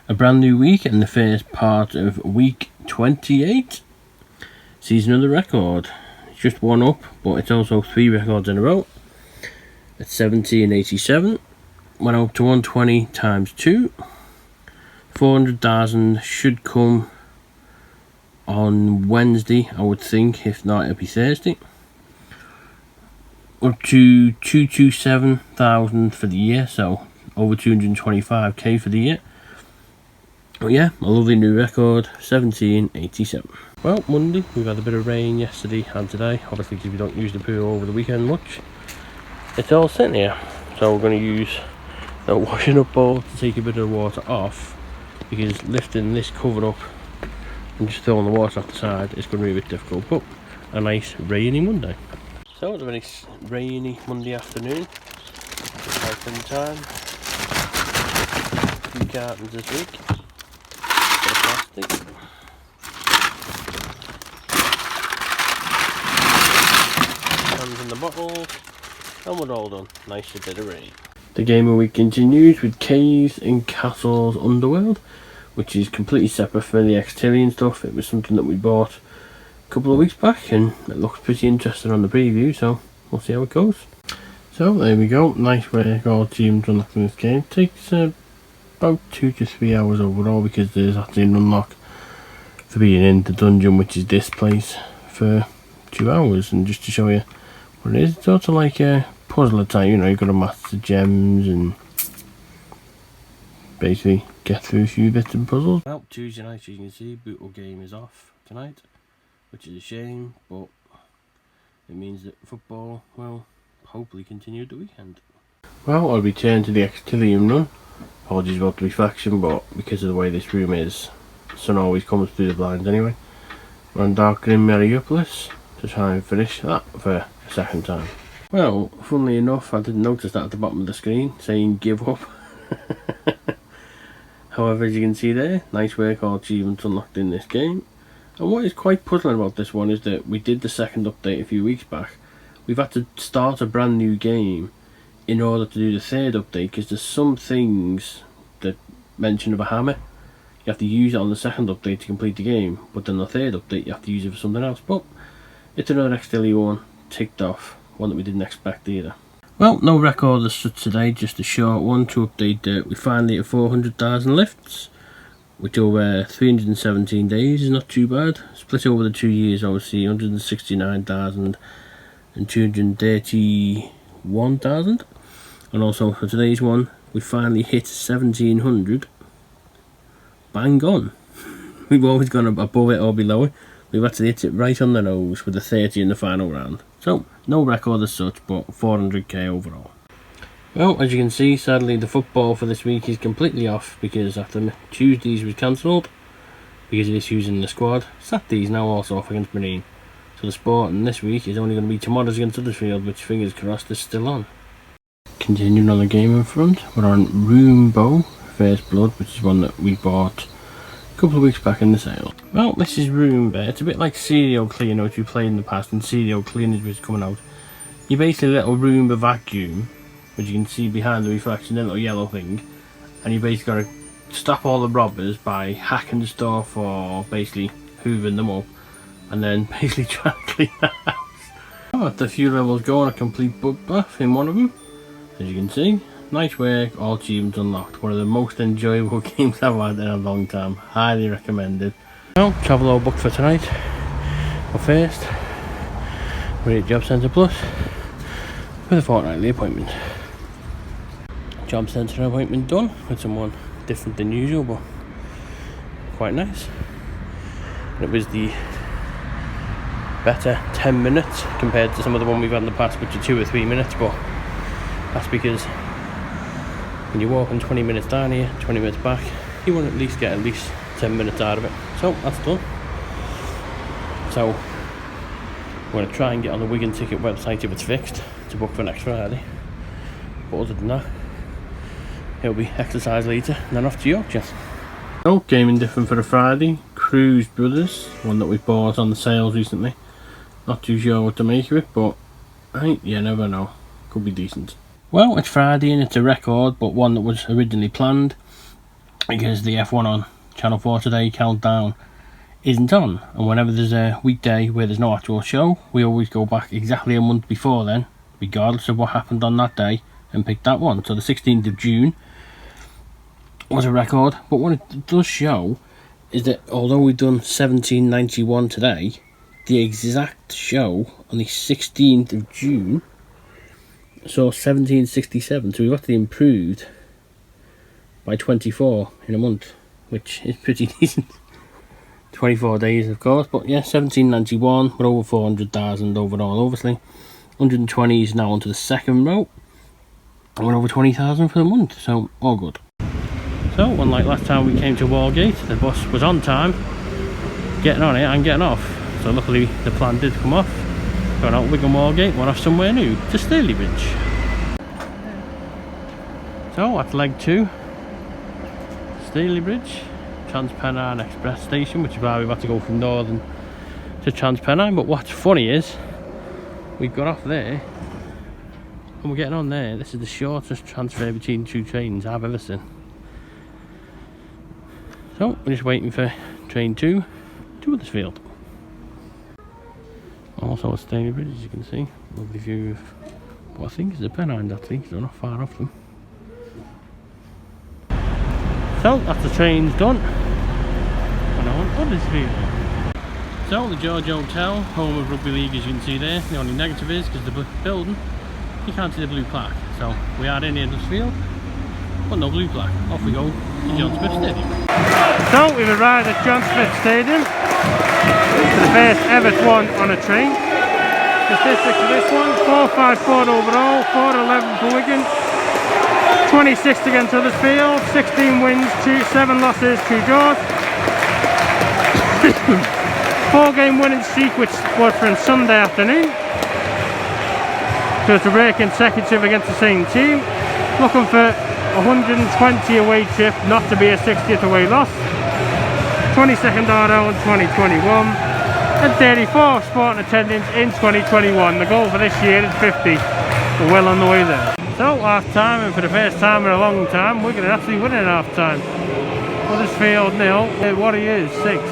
A brand new week and the first part of week 28. Season of the record. It's just one up, but it's also 3 records in a row. At 1787. Went up to 120 times 2. 400,000 should come on Wednesday, I would think. If not, it'll be Thursday. Up to 227,000 for the year, so over 225k for the year. But yeah, a lovely new record, 1787. Well, Monday, we've had a bit of rain yesterday and today. Obviously, because we don't use the pool over the weekend much, it's all sitting here. So we're going to use the washing up bowl to take a bit of the water off, because lifting this cover up and just throwing the water off the side is going to be a bit difficult. But a nice rainy Monday. So it's a very rainy Monday afternoon. Cycling time. 2 cartons this week. Bit of plastic. Hands in the bottle. And we're all done. Nice bit of rain. The game of week continues with Caves and Castles Underworld, which is completely separate from the Xitilon stuff. It was something that we bought a couple of weeks back and it looks pretty interesting on the preview, so we'll see how it goes. So there we go, nice work all teams unlocking this game. Takes about 2 to 3 hours overall, because there's actually an unlock for being in the dungeon, which is this place, for 2 hours. And just to show you what it is, it's sort of like a puzzle type, you know, you've got to match the gems and basically get through a few bits and puzzles. Well, Tuesday night, as you can see, Bootle game is off tonight, which is a shame, but it means that football will hopefully continue at the weekend. Well, I'll return to the Xitilon run. Apologies about the reflection, but because of the way this room is, the sun always comes through the blinds anyway. We're on Darkening Meriopolis to try and finish that for a second time. Well, funnily enough, I didn't notice that at the bottom of the screen saying give up. However, as you can see there, nice work, all achievements unlocked in this game. And what is quite puzzling about this one is that we did the second update a few weeks back. We've had to start a brand new game in order to do the third update, because there's some things that mention of a hammer. You have to use it on the second update to complete the game, but then the third update you have to use it for something else. But it's another Xitilon one ticked off, one that we didn't expect either. Well, no record as such today, just a short one to update that we finally hit 400,000 lifts, which over 317 days is not too bad. Split over the 2 years, obviously 169,000 and 231,000. And also for today's one, we finally hit 1700. Bang on. We've always gone above it or below it. We've actually hit it right on the nose with a 30 in the final round. So, no record as such, but 400k overall. Well, as you can see, sadly the football for this week is completely off, because after Tuesdays was cancelled because of issues in the squad. Saturdays now also off against Marine. So the sport in this week is only going to be tomorrow's against Huddersfield, which fingers crossed is still on. Continuing on the game in front, we're on Roombo First Blood, which is one that we bought a couple of weeks back in the sale. Well, this is Roomba. It's a bit like Serial Cleaner, which we played in the past, and Serial Cleaner was coming out. You basically a little Roomba vacuum, which you can see behind the reflection, a little yellow thing, and you basically got to stop all the robbers by hacking stuff or basically hoovering them up, and then basically try to clean the house. Oh, after a few levels going, a complete bug bath in one of them, as you can see. Nice work, all achievements unlocked. One of the most enjoyable games I've had in a long time. Highly recommended. Well, travel all booked for tonight. But first, we're at Job Centre Plus with a fortnightly appointment. Job Centre appointment done with someone different than usual, but quite nice. And it was the better 10 minutes compared to some of the one we've had in the past, which are 2 or 3 minutes, but that's because when you're walking 20 minutes down here, 20 minutes back, you want to at least get 10 minutes out of it. So that's done. So I'm going to try and get on the Wigan ticket website if it's fixed to book for next Friday. But other than that, it'll be exercise later and then off to Yorkshire. So gaming different for the Friday, Cruise Brothers, one that we bought on the sales recently. Not too sure what to make of it, but you never know, could be decent. Well, it's Friday and it's a record, but one that was originally planned. because the F1 on Channel 4 Today countdown isn't on, and whenever there's a weekday where there's no actual show, we always go back exactly a month before then, regardless of what happened on that day, and pick that one. So the 16th of June was a record, but what it does show is that although we've done 1791 today, the exact show on the 16th of June saw 1767, so we've actually improved by 24 in a month, which is pretty decent. 24 days, of course, but yeah, 1791, we're over 400,000 overall, obviously. 120 is now onto the second row, and we're over 20,000 for the month, so all good. So, unlike last time we came to Walgate, the bus was on time, getting on it and getting off. So luckily the plan did come off. Going out Wigan Walgate, went off somewhere new, to Stalybridge. So, that's leg 2. Stalybridge. Transpennine Express Station, which is why we've had to go from Northern to Transpennine. But what's funny is we got off there and we're getting on there. This is the shortest transfer between 2 trains I've ever seen. So we're just waiting for train 2 to Huddersfield. Also at Stalybridge, as you can see, lovely view of what I think is the Pennines actually, so not far off them. So that's the trains done. And on Huddersfield. So the George Hotel, home of rugby league, as you can see there. The only negative is because the building, you can't see the blue plaque. So we are in Huddersfield, but no blue plaque. Off we go to John Smith Stadium. So we've arrived at John Smith Stadium for the first ever one on a train. Statistics for this one: 454 overall, 411 for Wigan, 26th against Huddersfield, 16 wins, 7 losses, 2 draws. 4-game winning streak, which was from Sunday afternoon. So it's a rare consecutive against the same team. Looking for 120 away trip, not to be a 60th away loss. 22nd RL in 2021. And 34 sporting attendance in 2021. The goal for this year is 50. We're well on the way there. So half time, and for the first time in a long time, we're going to actually win at half time. Huddersfield 0, Warriors 6.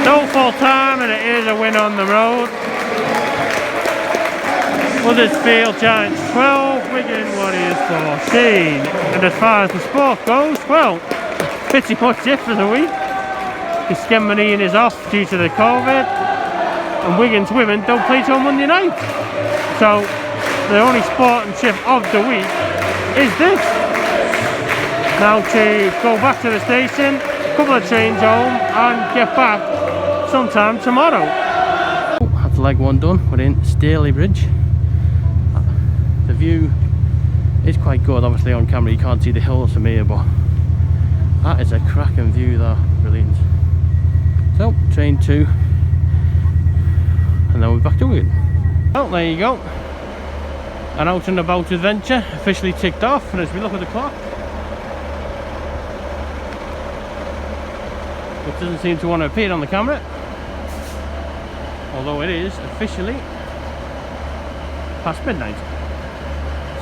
No full time, and it is a win on the road. Huddersfield Giants 12, Wigan Warriors 14. And as far as the sport goes, well, pretty much it for the week. The Skem U is off due to the COVID, and Wigan's women don't play till Monday night. So the only sporting trip of the week is this. Now to go back to the station, a couple of trains home, and get back sometime tomorrow. That's leg 1 done. We're in Stalybridge. The view is quite good. Obviously on camera you can't see the hills from here, but that is a cracking view there. Brilliant. So train 2, and then we're back to Wigan. Well, there you go. An out and about adventure officially ticked off, and as we look at the clock, it doesn't seem to want to appear on the camera, although it is officially past midnight.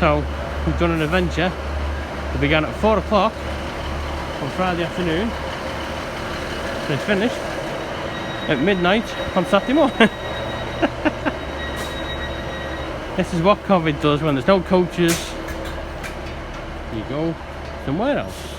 So we've done an adventure that began at 4 o'clock on Friday afternoon, and it's finished at midnight on Saturday morning. This is what COVID does when there's no coaches. You go somewhere else.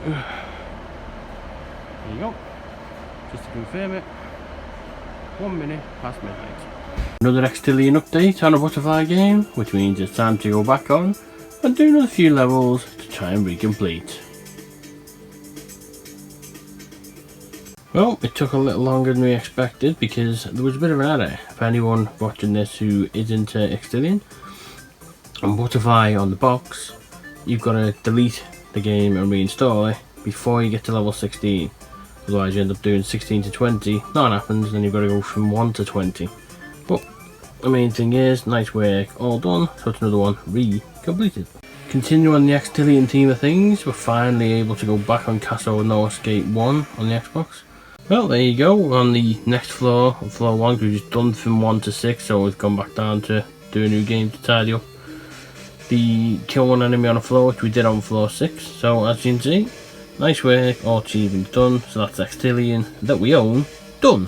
There you go. Just to confirm it, 1 minute past midnight. Another Xitilon update on a butterfly game, which means it's time to go back on and do another few levels to try and recomplete. Well, it took a little longer than we expected because there was a bit of an error. For anyone watching this who is into Xitilon, on Butterfly on the box, you've got to delete the game and reinstall it before you get to level 16. Otherwise you end up doing 16 to 20, nothing happens, then you've got to go from 1 to 20. But the main thing is, nice work, all done, so it's another one re-completed. Continuing on the Xitilon theme of things, we're finally able to go back on Castle No Escape 1 on the Xbox. Well, there you go. On the next floor, on floor 1, we've just done from 1 to 6, so we've gone back down to do a new game to tidy up the kill one enemy on a floor, which we did on floor 6. So as you can see, nice work, all achievements done. So that's Xitilon that we own, done.